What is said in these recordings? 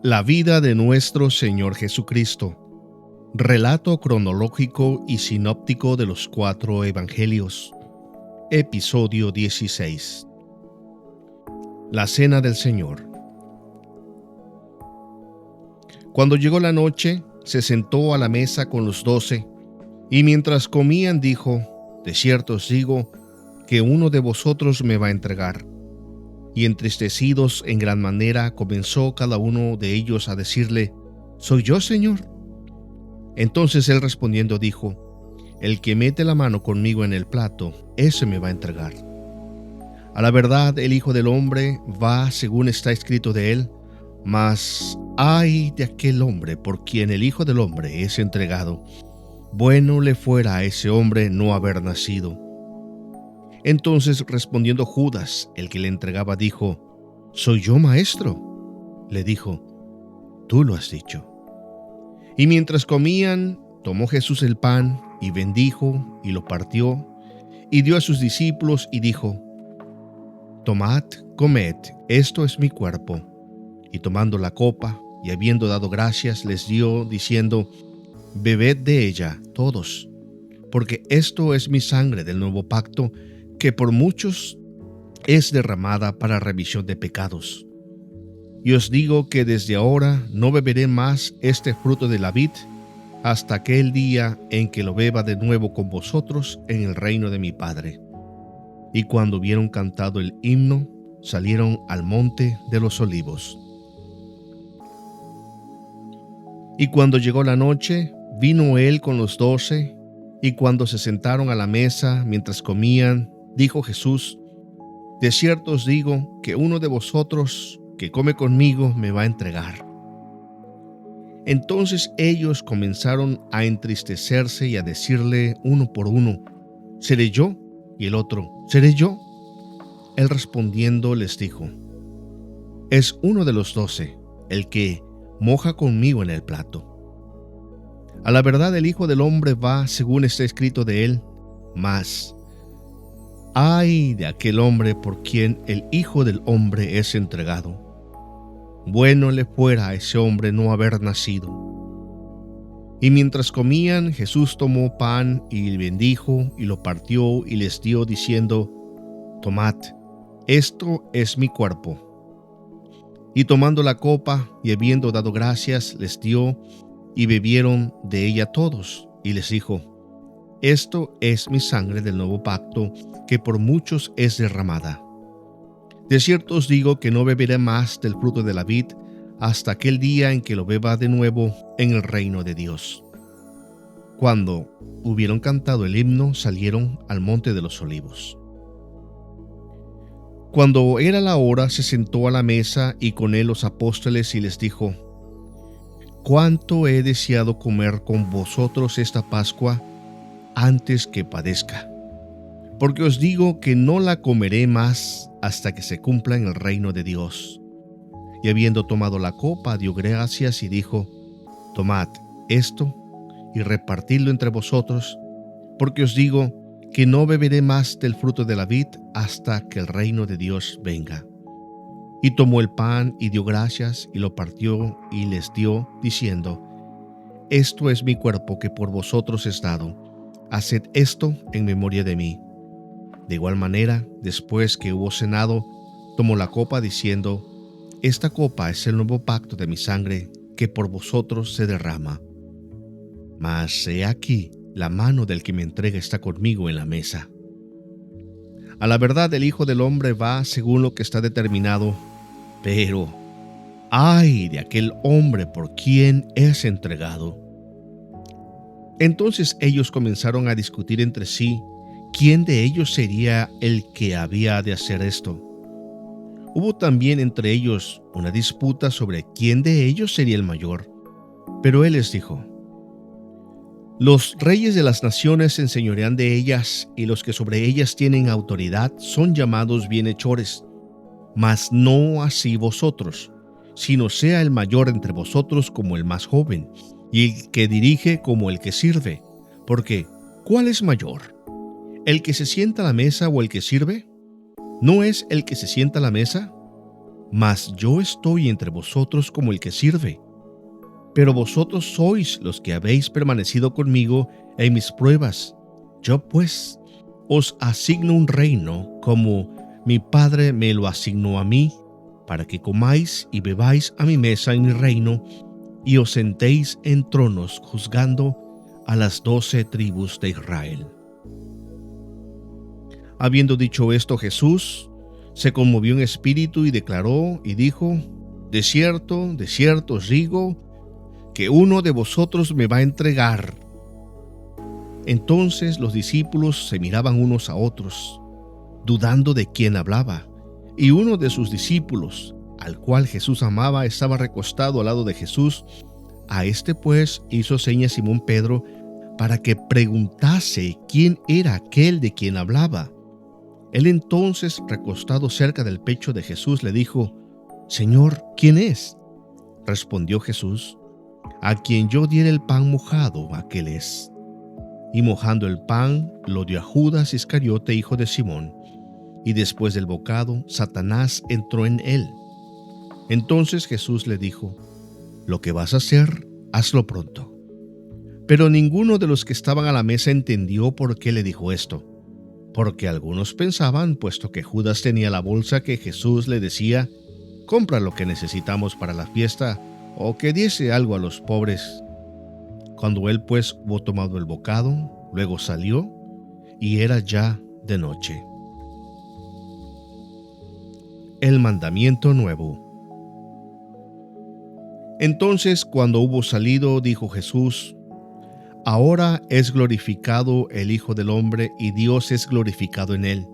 La vida de nuestro Señor Jesucristo. Relato cronológico y sinóptico de los 4 Evangelios. Episodio 16. La Cena del Señor. Cuando llegó la noche, se sentó a la mesa con los 12, y mientras comían dijo: De cierto os digo que uno de vosotros me va a entregar. Y entristecidos en gran manera, comenzó cada uno de ellos a decirle: ¿Soy yo, Señor? Entonces él respondiendo dijo: El que mete la mano conmigo en el plato, ese me va a entregar. A la verdad, el Hijo del Hombre va según está escrito de él, mas ay de aquel hombre por quien el Hijo del Hombre es entregado. Bueno le fuera a ese hombre no haber nacido. Entonces respondiendo Judas, el que le entregaba, dijo: ¿Soy yo, maestro? Le dijo: Tú lo has dicho. Y mientras comían, tomó Jesús el pan y bendijo y lo partió y dio a sus discípulos y dijo: Tomad, comed, esto es mi cuerpo. Y tomando la copa y habiendo dado gracias, les dio, diciendo: Bebed de ella todos, porque esto es mi sangre del nuevo pacto, que por muchos es derramada para remisión de pecados. Y os digo que desde ahora no beberé más este fruto de la vid, hasta aquel día en que lo beba de nuevo con vosotros en el reino de mi Padre. Y cuando hubieron cantado el himno, salieron al monte de los olivos. Y cuando llegó la noche, vino él con los 12, y cuando se sentaron a la mesa mientras comían, dijo Jesús: De cierto os digo que uno de vosotros que come conmigo me va a entregar. Entonces ellos comenzaron a entristecerse y a decirle uno por uno: ¿Seré yo? Y el otro: ¿Seré yo? Él respondiendo les dijo: Es uno de los 12, el que moja conmigo en el plato. A la verdad, el Hijo del Hombre va según está escrito de él, mas ay de aquel hombre por quien el Hijo del Hombre es entregado. Bueno le fuera a ese hombre no haber nacido. Y mientras comían, Jesús tomó pan y bendijo y lo partió y les dio, diciendo: Tomad, esto es mi cuerpo. Y tomando la copa y habiendo dado gracias, les dio, y bebieron de ella todos, y les dijo: Esto es mi sangre del nuevo pacto, que por muchos es derramada. De cierto os digo que no beberé más del fruto de la vid, hasta aquel día en que lo beba de nuevo en el reino de Dios. Cuando hubieron cantado el himno, salieron al monte de los olivos. Cuando era la hora, se sentó a la mesa y con él los apóstoles y les dijo: Cuánto he deseado comer con vosotros esta Pascua antes que padezca, porque os digo que no la comeré más hasta que se cumpla en el reino de Dios. Y habiendo tomado la copa, dio gracias y dijo: Tomad esto y repartidlo entre vosotros, porque os digo que no beberé más del fruto de la vid hasta que el reino de Dios venga. Y tomó el pan y dio gracias y lo partió y les dio, diciendo: Esto es mi cuerpo que por vosotros es dado. Haced esto en memoria de mí. De igual manera, después que hubo cenado, tomó la copa diciendo: Esta copa es el nuevo pacto de mi sangre, que por vosotros se derrama. Mas he aquí, la mano del que me entrega está conmigo en la mesa. A la verdad, el Hijo del Hombre va según lo que está determinado, pero ay de aquel hombre por quien es entregado. Entonces ellos comenzaron a discutir entre sí quién de ellos sería el que había de hacer esto. Hubo también entre ellos una disputa sobre quién de ellos sería el mayor. Pero él les dijo: Los reyes de las naciones se enseñorean de ellas, y los que sobre ellas tienen autoridad son llamados bienhechores. Mas no así vosotros, sino sea el mayor entre vosotros como el más joven, y el que dirige como el que sirve. Porque, ¿cuál es mayor? ¿El que se sienta a la mesa o el que sirve? ¿No es el que se sienta a la mesa? mas yo estoy entre vosotros como el que sirve. Pero vosotros sois los que habéis permanecido conmigo en mis pruebas. Yo pues os asigno un reino, como mi Padre me lo asignó a mí, para que comáis y bebáis a mi mesa en mi reino, y os sentéis en tronos juzgando a las 12 tribus de Israel. Habiendo dicho esto, Jesús se conmovió en espíritu y declaró y dijo: de cierto os digo, que uno de vosotros me va a entregar. Entonces los discípulos se miraban unos a otros, dudando de quién hablaba. Y uno de sus discípulos, al cual Jesús amaba, estaba recostado al lado de Jesús. A este pues hizo señas Simón Pedro para que preguntase quién era aquel de quien hablaba. Él entonces, recostado cerca del pecho de Jesús, le dijo: Señor, ¿quién es? Respondió Jesús: a quien yo diera el pan mojado, aquel es. Y mojando el pan, lo dio a Judas Iscariote, hijo de Simón. Y después del bocado, Satanás entró en él. Entonces Jesús le dijo: lo que vas a hacer, hazlo pronto. Pero ninguno de los que estaban a la mesa entendió por qué le dijo esto. Porque algunos pensaban, puesto que Judas tenía la bolsa, que Jesús le decía: compra lo que necesitamos para la fiesta, o que diese algo a los pobres. Cuando él pues hubo tomado el bocado, luego salió, y era ya de noche. El mandamiento nuevo. Entonces, cuando hubo salido, dijo Jesús: ahora es glorificado el Hijo del Hombre, y Dios es glorificado en él.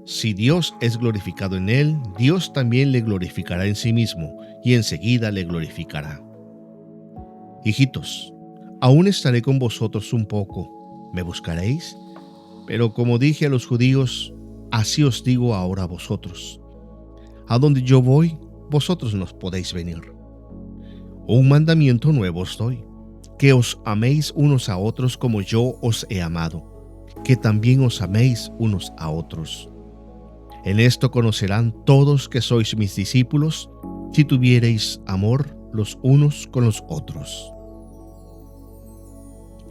Si Dios es glorificado en él, Dios también le glorificará en sí mismo, y enseguida le glorificará. Hijitos, aún estaré con vosotros un poco. ¿Me buscaréis? Pero como dije a los judíos, así os digo ahora a vosotros: a donde yo voy, vosotros no podéis venir. Un mandamiento nuevo os doy: que os améis unos a otros como yo os he amado, que también os améis unos a otros. En esto conocerán todos que sois mis discípulos, si tuviereis amor los unos con los otros.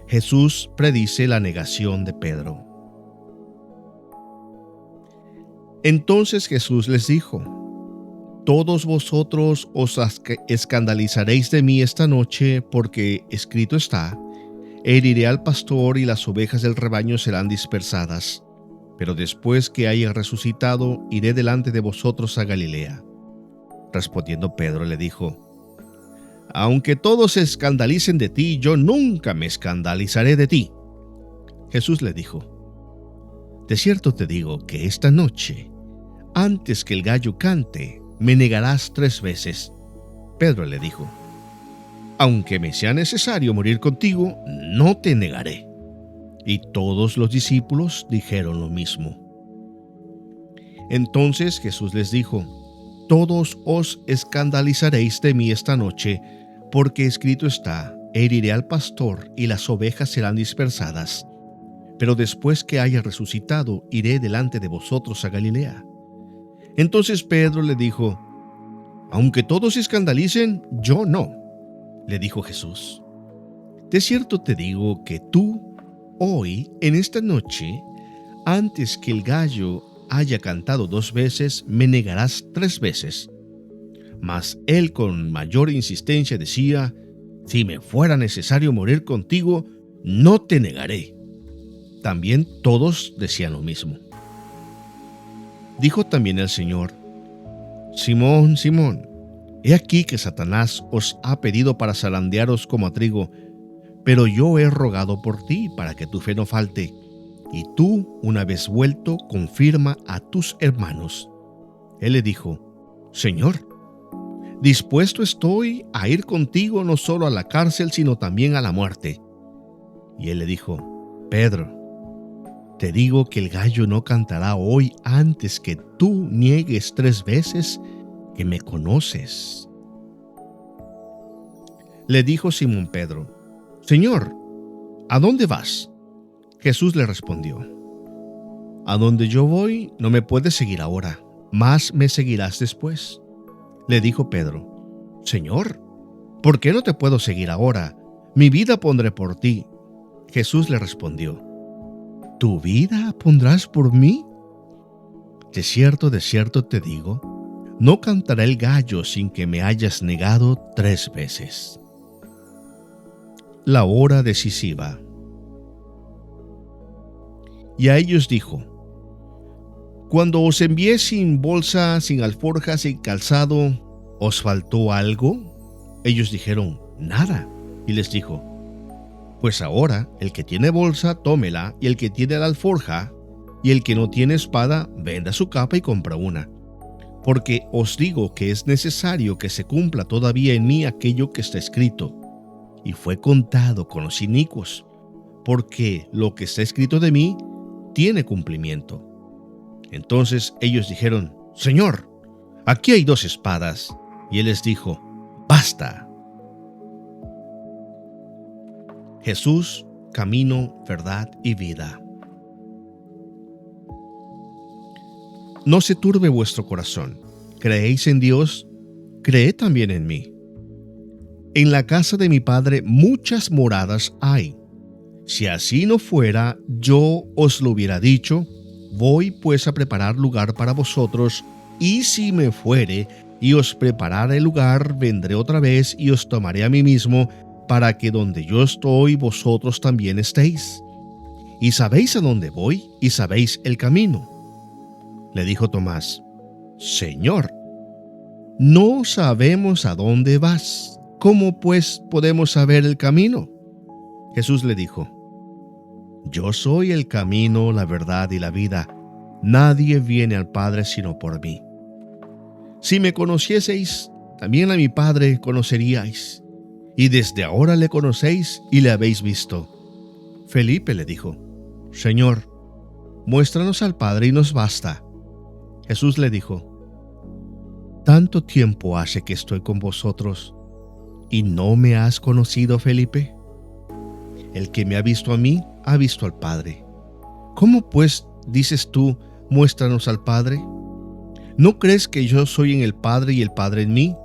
Jesús predice la negación de Pedro. Entonces Jesús les dijo: todos vosotros os escandalizaréis de mí esta noche, porque escrito está: heriré al pastor y las ovejas del rebaño serán dispersadas. Pero después que haya resucitado, iré delante de vosotros a Galilea. Respondiendo Pedro le dijo: aunque todos se escandalicen de ti, yo nunca me escandalizaré de ti. Jesús le dijo: de cierto te digo que esta noche, antes que el gallo cante, me negarás 3 veces. Pedro le dijo: aunque me sea necesario morir contigo, no te negaré. Y todos los discípulos dijeron lo mismo. Entonces Jesús les dijo: todos os escandalizaréis de mí esta noche, porque escrito está: heriré al pastor y las ovejas serán dispersadas. Pero después que haya resucitado, iré delante de vosotros a Galilea. Entonces Pedro le dijo: aunque todos se escandalicen, yo no. Le dijo Jesús: de cierto te digo que tú, hoy, en esta noche, antes que el gallo haya cantado 2 veces, me negarás 3 veces. Mas él con mayor insistencia decía: si me fuera necesario morir contigo, no te negaré. También todos decían lo mismo. Dijo también el Señor: Simón, Simón, he aquí que Satanás os ha pedido para zarandearos como a trigo, pero yo he rogado por ti para que tu fe no falte, y tú, una vez vuelto, confirma a tus hermanos. Él le dijo: Señor, dispuesto estoy a ir contigo no solo a la cárcel, sino también a la muerte. Y él le dijo: Pedro, te digo que el gallo no cantará hoy antes que tú niegues 3 veces que me conoces. Le dijo Simón Pedro: Señor, ¿a dónde vas? Jesús le respondió: a donde yo voy no me puedes seguir ahora, mas me seguirás después. Le dijo Pedro: Señor, ¿por qué no te puedo seguir ahora? Mi vida pondré por ti. Jesús le respondió: ¿Tu vida pondrás por mí? De cierto te digo, no cantará el gallo sin que me hayas negado 3 veces. La hora decisiva. Y a ellos dijo: Cuando os envié sin bolsa, sin alforja, sin calzado, ¿os faltó algo? Ellos dijeron: Nada. Y les dijo: Pues ahora el que tiene bolsa, tómela, y el que tiene la alforja, y el que no tiene espada, venda su capa y compra una. Porque os digo que es necesario que se cumpla todavía en mí aquello que está escrito. Y fue contado con los inicuos, porque lo que está escrito de mí tiene cumplimiento. Entonces ellos dijeron: Señor, aquí hay 2 espadas. Y él les dijo: Basta. Jesús, camino, verdad y vida. No se turbe vuestro corazón. ¿Creéis en Dios? Creed también en mí. En la casa de mi Padre muchas moradas hay. Si así no fuera, yo os lo hubiera dicho. Voy pues a preparar lugar para vosotros, y si me fuere y os preparare el lugar, vendré otra vez y os tomaré a mí mismo, para que donde yo estoy, vosotros también estéis. Y sabéis a dónde voy, y sabéis el camino. Le dijo Tomás: Señor, no sabemos a dónde vas. ¿Cómo pues podemos saber el camino? Jesús le dijo: Yo soy el camino, la verdad y la vida. Nadie viene al Padre sino por mí. Si me conocieseis, también a mi Padre conoceríais. Y desde ahora le conocéis y le habéis visto. Felipe le dijo: Señor, muéstranos al Padre y nos basta. Jesús le dijo: ¿Tanto tiempo hace que estoy con vosotros y no me has conocido, Felipe? El que me ha visto a mí, ha visto al Padre. ¿Cómo pues dices tú: muéstranos al Padre? ¿No crees que yo soy en el Padre y el Padre en mí?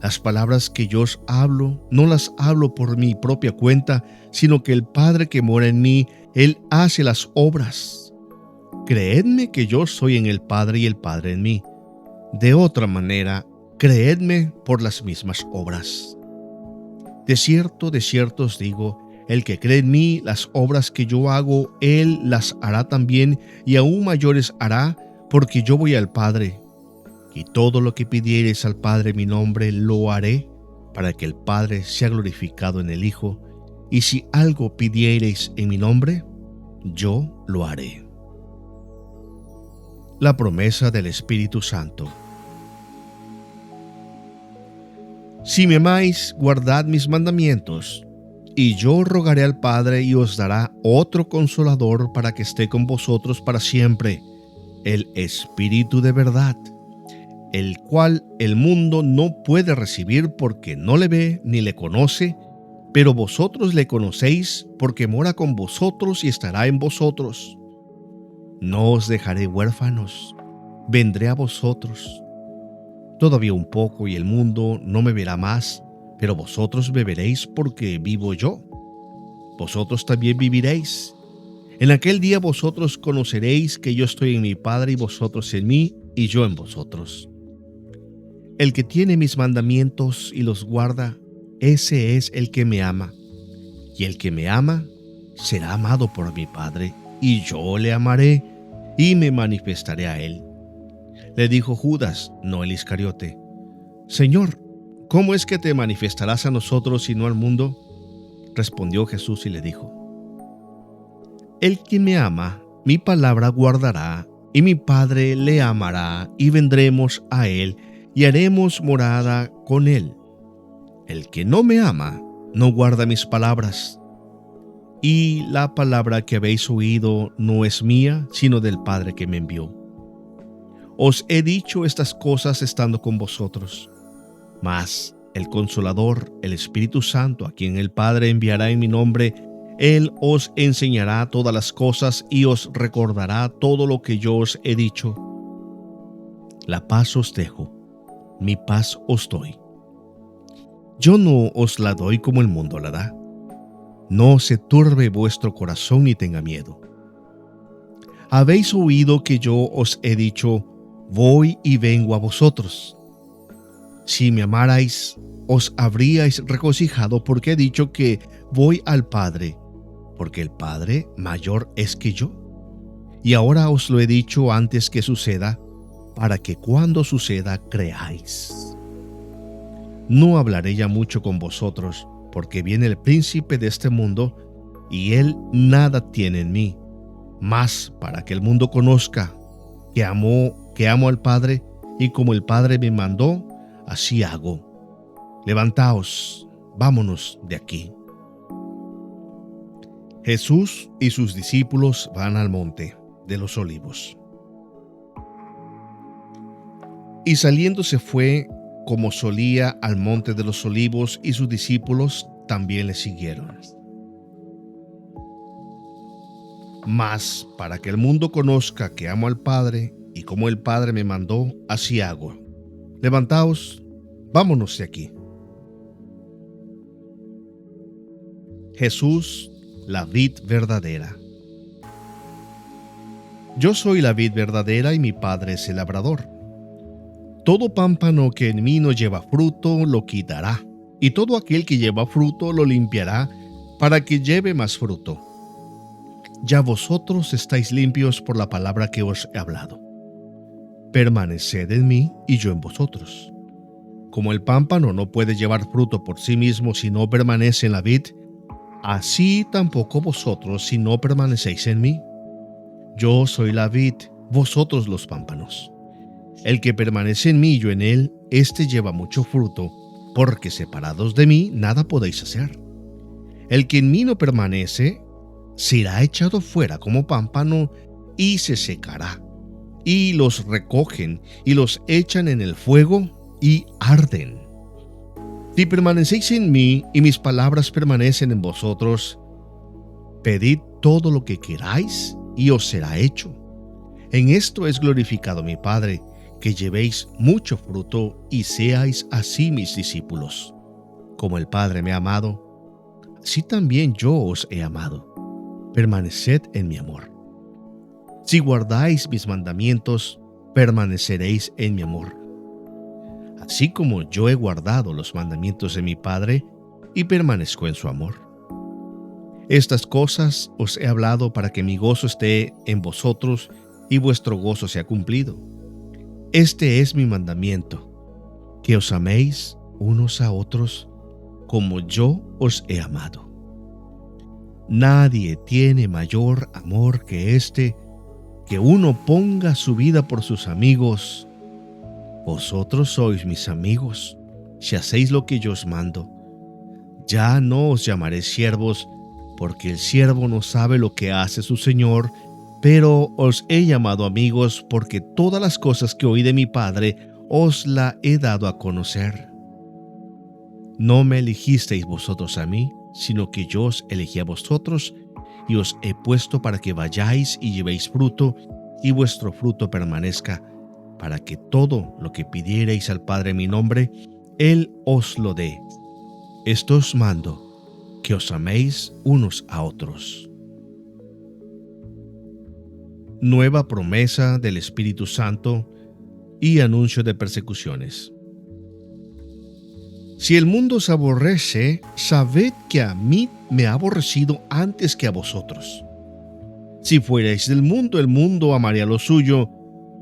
Las palabras que yo os hablo, no las hablo por mi propia cuenta, sino que el Padre que mora en mí, Él hace las obras. Creedme que yo soy en el Padre y el Padre en mí. De otra manera, creedme por las mismas obras. De cierto os digo, el que cree en mí, las obras que yo hago, Él las hará también, y aún mayores hará, porque yo voy al Padre. Y todo lo que pidiereis al Padre en mi nombre, lo haré, para que el Padre sea glorificado en el Hijo. Y si algo pidiereis en mi nombre, yo lo haré. La promesa del Espíritu Santo. Si me amáis, guardad mis mandamientos, y yo rogaré al Padre y os dará otro Consolador para que esté con vosotros para siempre, el Espíritu de verdad, el cual el mundo no puede recibir porque no le ve ni le conoce, pero vosotros le conocéis porque mora con vosotros y estará en vosotros. No os dejaré huérfanos, vendré a vosotros. Todavía un poco y el mundo no me verá más, pero vosotros me veréis porque vivo yo. Vosotros también viviréis. En aquel día vosotros conoceréis que yo estoy en mi Padre y vosotros en mí y yo en vosotros. El que tiene mis mandamientos y los guarda, ese es el que me ama. Y el que me ama será amado por mi Padre, y yo le amaré y me manifestaré a él. Le dijo Judas, no el Iscariote: Señor, ¿cómo es que te manifestarás a nosotros y no al mundo? Respondió Jesús y le dijo: El que me ama, mi palabra guardará, y mi Padre le amará, y vendremos a él, y haremos morada con él. El que no me ama, no guarda mis palabras. Y la palabra que habéis oído no es mía, sino del Padre que me envió. Os he dicho estas cosas estando con vosotros. Mas el Consolador, el Espíritu Santo, a quien el Padre enviará en mi nombre, Él os enseñará todas las cosas y os recordará todo lo que yo os he dicho. La paz os dejo, mi paz os doy. Yo no os la doy como el mundo la da. No se turbe vuestro corazón ni tenga miedo. Habéis oído que yo os he dicho, voy y vengo a vosotros. Si me amarais, os habríais regocijado porque he dicho que voy al Padre, porque el Padre mayor es que yo. Y ahora os lo he dicho antes que suceda, para que cuando suceda creáis. No hablaré ya mucho con vosotros, porque viene el príncipe de este mundo, y él nada tiene en mí, mas para que el mundo conozca que amo al Padre, y como el Padre me mandó, así hago. Levantaos, vámonos de aquí. Jesús y sus discípulos van al monte de los Olivos. Y saliendo se fue, como solía, al monte de los Olivos, y sus discípulos también le siguieron. Mas para que el mundo conozca que amo al Padre, y como el Padre me mandó, así hago. Levantaos, vámonos de aquí. Jesús, la vid verdadera. Yo soy la vid verdadera y mi Padre es el labrador. Todo pámpano que en mí no lleva fruto lo quitará, y todo aquel que lleva fruto lo limpiará, para que lleve más fruto. Ya vosotros estáis limpios por la palabra que os he hablado. Permaneced en mí y yo en vosotros. Como el pámpano no puede llevar fruto por sí mismo si no permanece en la vid, así tampoco vosotros si no permanecéis en mí. Yo soy la vid, vosotros los pámpanos. El que permanece en mí y yo en él, éste lleva mucho fruto, porque separados de mí nada podéis hacer. El que en mí no permanece, será echado fuera como pámpano y se secará. Y los recogen y los echan en el fuego y arden. Si permanecéis en mí y mis palabras permanecen en vosotros, pedid todo lo que queráis y os será hecho. En esto es glorificado mi Padre, que llevéis mucho fruto y seáis así mis discípulos. Como el Padre me ha amado, así también yo os he amado. Permaneced en mi amor. Si guardáis mis mandamientos, permaneceréis en mi amor. Así como yo he guardado los mandamientos de mi Padre y permanezco en su amor. Estas cosas os he hablado para que mi gozo esté en vosotros y vuestro gozo sea cumplido. Este es mi mandamiento, que os améis unos a otros como yo os he amado. Nadie tiene mayor amor que este, que uno ponga su vida por sus amigos. Vosotros sois mis amigos, si hacéis lo que yo os mando. Ya no os llamaré siervos, porque el siervo no sabe lo que hace su señor, pero os he llamado amigos, porque todas las cosas que oí de mi Padre os la he dado a conocer. No me elegisteis vosotros a mí, sino que yo os elegí a vosotros, y os he puesto para que vayáis y llevéis fruto, y vuestro fruto permanezca, para que todo lo que pidiereis al Padre en mi nombre, Él os lo dé. Esto os mando, que os améis unos a otros. Nueva promesa del Espíritu Santo y anuncio de persecuciones. Si el mundo os aborrece, sabed que a mí me ha aborrecido antes que a vosotros. Si fuerais del mundo, el mundo amaría lo suyo,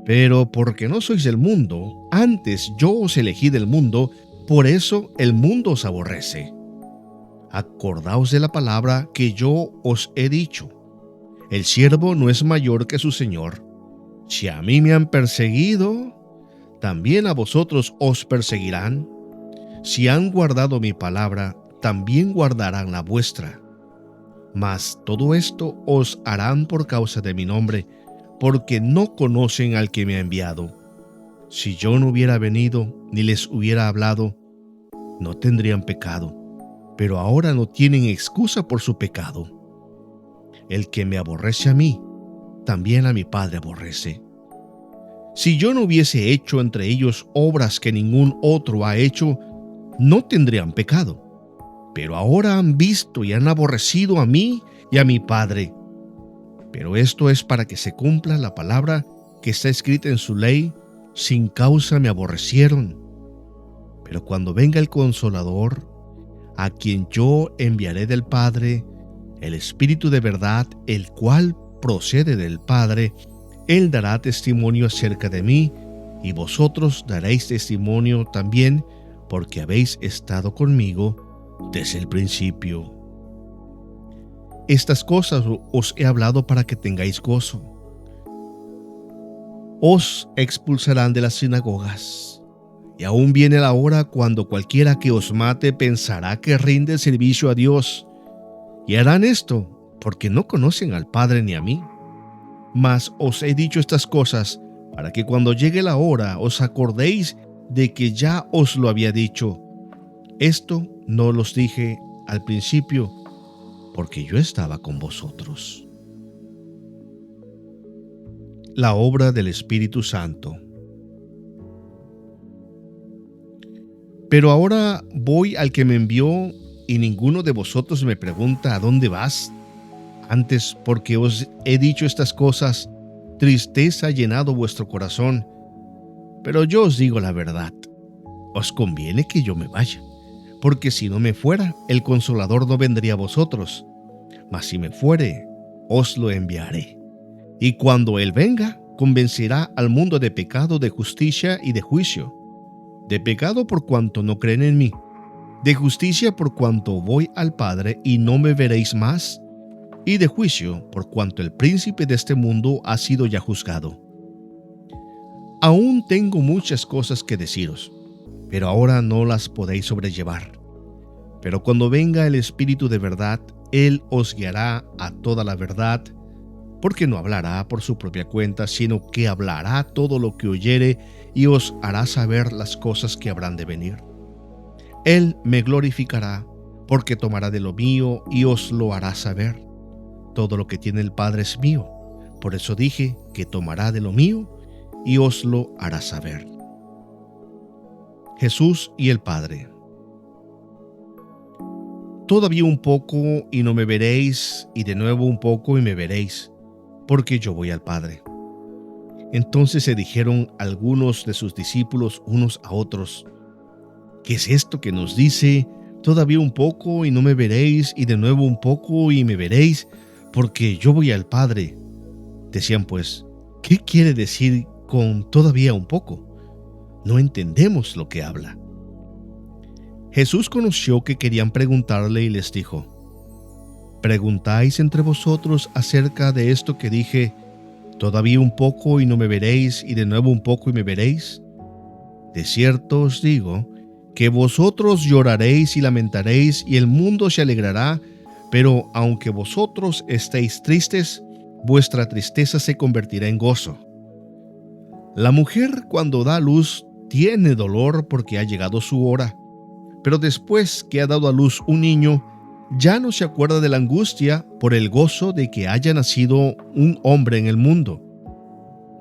pero porque no sois del mundo, antes yo os elegí del mundo, por eso el mundo os aborrece. Acordaos de la palabra que yo os he dicho. El siervo no es mayor que su señor. Si a mí me han perseguido, también a vosotros os perseguirán. Si han guardado mi palabra, también guardarán la vuestra. Mas todo esto os harán por causa de mi nombre, porque no conocen al que me ha enviado. Si yo no hubiera venido ni les hubiera hablado, no tendrían pecado, pero ahora no tienen excusa por su pecado. El que me aborrece a mí, también a mi Padre aborrece. Si yo no hubiese hecho entre ellos obras que ningún otro ha hecho, no tendrían pecado. Pero ahora han visto y han aborrecido a mí y a mi Padre. Pero esto es para que se cumpla la palabra que está escrita en su ley: sin causa me aborrecieron. Pero cuando venga el Consolador, a quien yo enviaré del Padre, el Espíritu de verdad, el cual procede del Padre, Él dará testimonio acerca de mí, y vosotros daréis testimonio también, porque habéis estado conmigo desde el principio. Estas cosas os he hablado para que tengáis gozo. Os expulsarán de las sinagogas, y aún viene la hora cuando cualquiera que os mate pensará que rinde servicio a Dios, y harán esto porque no conocen al Padre ni a mí. Mas os he dicho estas cosas para que cuando llegue la hora os acordéis de que ya os lo había dicho. Esto no los dije al principio, porque yo estaba con vosotros. La obra del Espíritu Santo. Pero ahora voy al que me envió, y ninguno de vosotros me pregunta: ¿a dónde vas? Antes, porque os he dicho estas cosas, tristeza ha llenado vuestro corazón. Pero yo os digo la verdad: os conviene que yo me vaya, porque si no me fuera, el Consolador no vendría a vosotros. Mas si me fuere, os lo enviaré. Y cuando Él venga, convencerá al mundo de pecado, de justicia y de juicio. De pecado por cuanto no creen en mí. De justicia por cuanto voy al Padre y no me veréis más. Y de juicio por cuanto el príncipe de este mundo ha sido ya juzgado. Aún tengo muchas cosas que deciros, pero ahora no las podéis sobrellevar. Pero cuando venga el Espíritu de verdad, Él os guiará a toda la verdad, porque no hablará por su propia cuenta, sino que hablará todo lo que oyere y os hará saber las cosas que habrán de venir. Él me glorificará, porque tomará de lo mío y os lo hará saber. Todo lo que tiene el Padre es mío, por eso dije que tomará de lo mío y os lo hará saber. Jesús y el Padre. Todavía un poco y no me veréis, y de nuevo un poco y me veréis, porque yo voy al Padre. Entonces se dijeron algunos de sus discípulos unos a otros: ¿qué es esto que nos dice? Todavía un poco y no me veréis, y de nuevo un poco y me veréis, porque yo voy al Padre. Decían pues: ¿qué quiere decir con todavía un poco? No entendemos lo que habla. Jesús conoció que querían preguntarle y les dijo: ¿preguntáis entre vosotros acerca de esto que dije, todavía un poco y no me veréis, y de nuevo un poco y me veréis? De cierto os digo que vosotros lloraréis y lamentaréis, y el mundo se alegrará, pero aunque vosotros estéis tristes, vuestra tristeza se convertirá en gozo. La mujer, cuando da a luz, tiene dolor porque ha llegado su hora, pero después que ha dado a luz un niño, ya no se acuerda de la angustia por el gozo de que haya nacido un hombre en el mundo.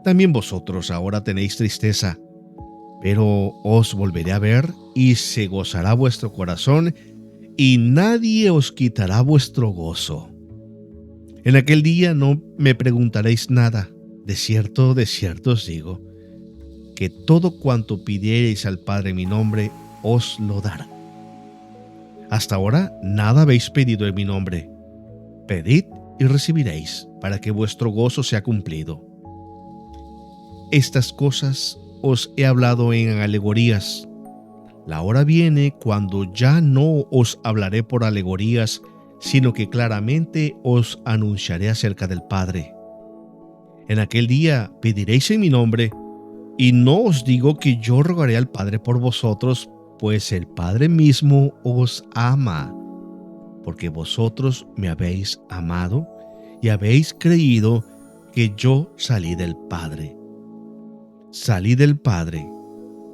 También vosotros ahora tenéis tristeza, pero os volveré a ver y se gozará vuestro corazón, y nadie os quitará vuestro gozo. En aquel día no me preguntaréis nada. De cierto os digo, que todo cuanto pidiereis al Padre en mi nombre, os lo dará. Hasta ahora nada habéis pedido en mi nombre. Pedid y recibiréis, para que vuestro gozo sea cumplido. Estas cosas os he hablado en alegorías. La hora viene cuando ya no os hablaré por alegorías, sino que claramente os anunciaré acerca del Padre. En aquel día pediréis en mi nombre, y no os digo que yo rogaré al Padre por vosotros, pues el Padre mismo os ama, porque vosotros me habéis amado y habéis creído que yo salí del Padre. Salí del Padre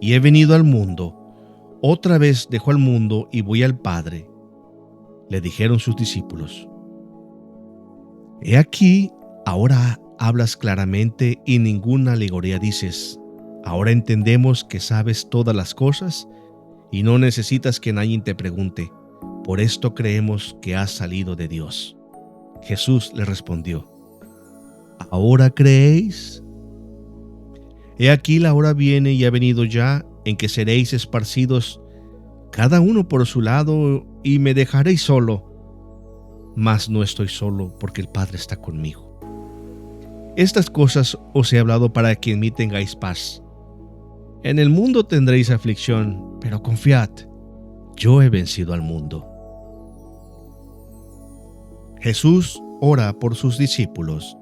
y he venido al mundo. Otra vez dejo al mundo y voy al Padre. Le dijeron sus discípulos: He aquí, ahora hablas claramente y ninguna alegoría dices. Ahora entendemos que sabes todas las cosas y no necesitas que nadie te pregunte. Por esto creemos que has salido de Dios. Jesús le respondió: ¿ahora creéis? He aquí la hora viene y ha venido ya en que seréis esparcidos cada uno por su lado y me dejaréis solo. Mas no estoy solo, porque el Padre está conmigo. Estas cosas os he hablado para que en mí tengáis paz. En el mundo tendréis aflicción, pero confiad, yo he vencido al mundo. Jesús ora por sus discípulos.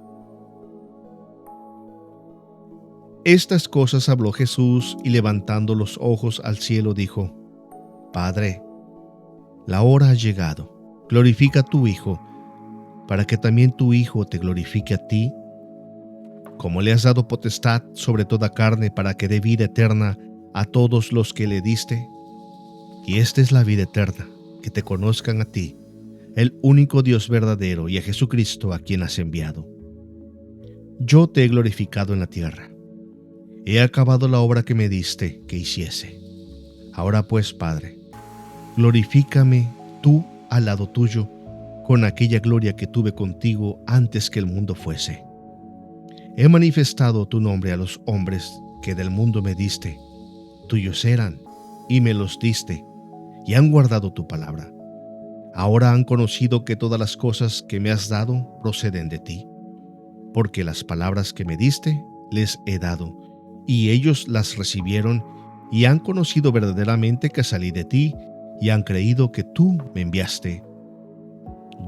Estas cosas habló Jesús y levantando los ojos al cielo dijo: Padre, la hora ha llegado. Glorifica a tu Hijo, para que también tu Hijo te glorifique a ti, como le has dado potestad sobre toda carne para que dé vida eterna a todos los que le diste. Y esta es la vida eterna, que te conozcan a ti, el único Dios verdadero, y a Jesucristo a quien has enviado. Yo te he glorificado en la tierra. He acabado la obra que me diste que hiciese. Ahora pues, Padre, glorifícame tú al lado tuyo, con aquella gloria que tuve contigo antes que el mundo fuese. He manifestado tu nombre a los hombres que del mundo me diste. Tuyos eran, y me los diste, y han guardado tu palabra. Ahora han conocido que todas las cosas que me has dado proceden de ti, porque las palabras que me diste les he dado, y ellos las recibieron, y han conocido verdaderamente que salí de ti, y han creído que tú me enviaste.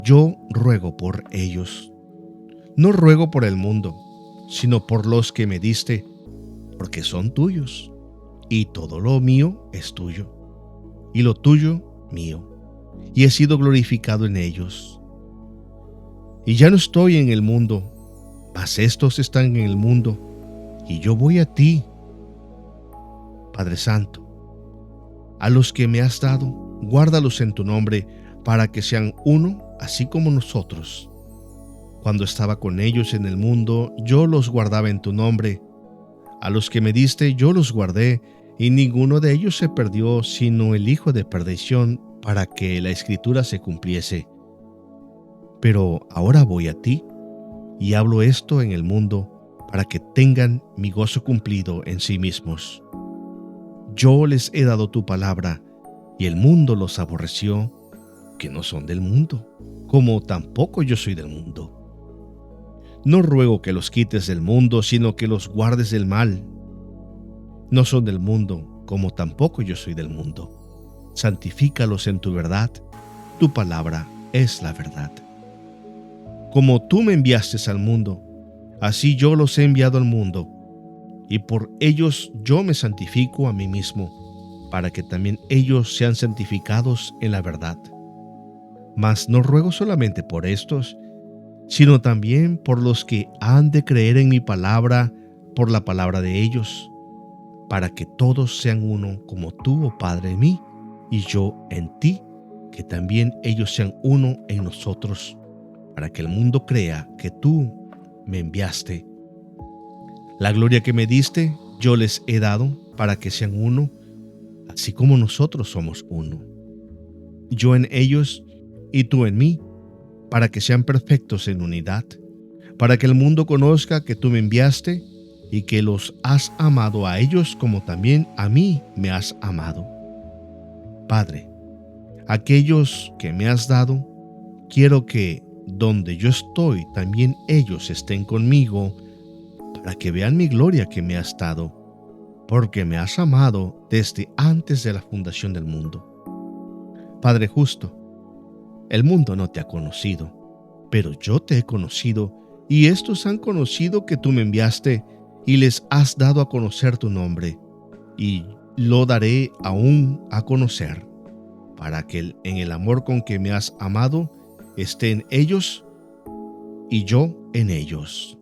Yo ruego por ellos. No ruego por el mundo, sino por los que me diste, porque son tuyos, y todo lo mío es tuyo, y lo tuyo mío, y he sido glorificado en ellos. Y ya no estoy en el mundo, mas estos están en el mundo, y yo voy a ti. Padre Santo, a los que me has dado, guárdalos en tu nombre, para que sean uno, así como nosotros. Cuando estaba con ellos en el mundo, yo los guardaba en tu nombre. A los que me diste, yo los guardé, y ninguno de ellos se perdió, sino el hijo de perdición, para que la Escritura se cumpliese. Pero ahora voy a ti, y hablo esto en el mundo, para que tengan mi gozo cumplido en sí mismos. Yo les he dado tu palabra, y el mundo los aborreció, que no son del mundo, como tampoco yo soy del mundo. No ruego que los quites del mundo, sino que los guardes del mal. No son del mundo, como tampoco yo soy del mundo. Santifícalos en tu verdad, tu palabra es la verdad. Como tú me enviaste al mundo, así yo los he enviado al mundo, y por ellos yo me santifico a mí mismo, para que también ellos sean santificados en la verdad. Mas no ruego solamente por estos, sino también por los que han de creer en mi palabra por la palabra de ellos, para que todos sean uno como tú, oh Padre, en mí y yo en ti, que también ellos sean uno en nosotros, para que el mundo crea que tú me enviaste. La gloria que me diste yo les he dado, para que sean uno, así como nosotros somos uno. Yo en ellos y tú en mí, para que sean perfectos en unidad, para que el mundo conozca que tú me enviaste y que los has amado a ellos como también a mí me has amado. Padre, aquellos que me has dado, quiero que donde yo estoy también ellos estén conmigo, para que vean mi gloria que me has dado, porque me has amado desde antes de la fundación del mundo. Padre justo, el mundo no te ha conocido, pero yo te he conocido, y estos han conocido que tú me enviaste, y les has dado a conocer tu nombre, y lo daré aún a conocer, para que en el amor con que me has amado esté en ellos, y yo en ellos.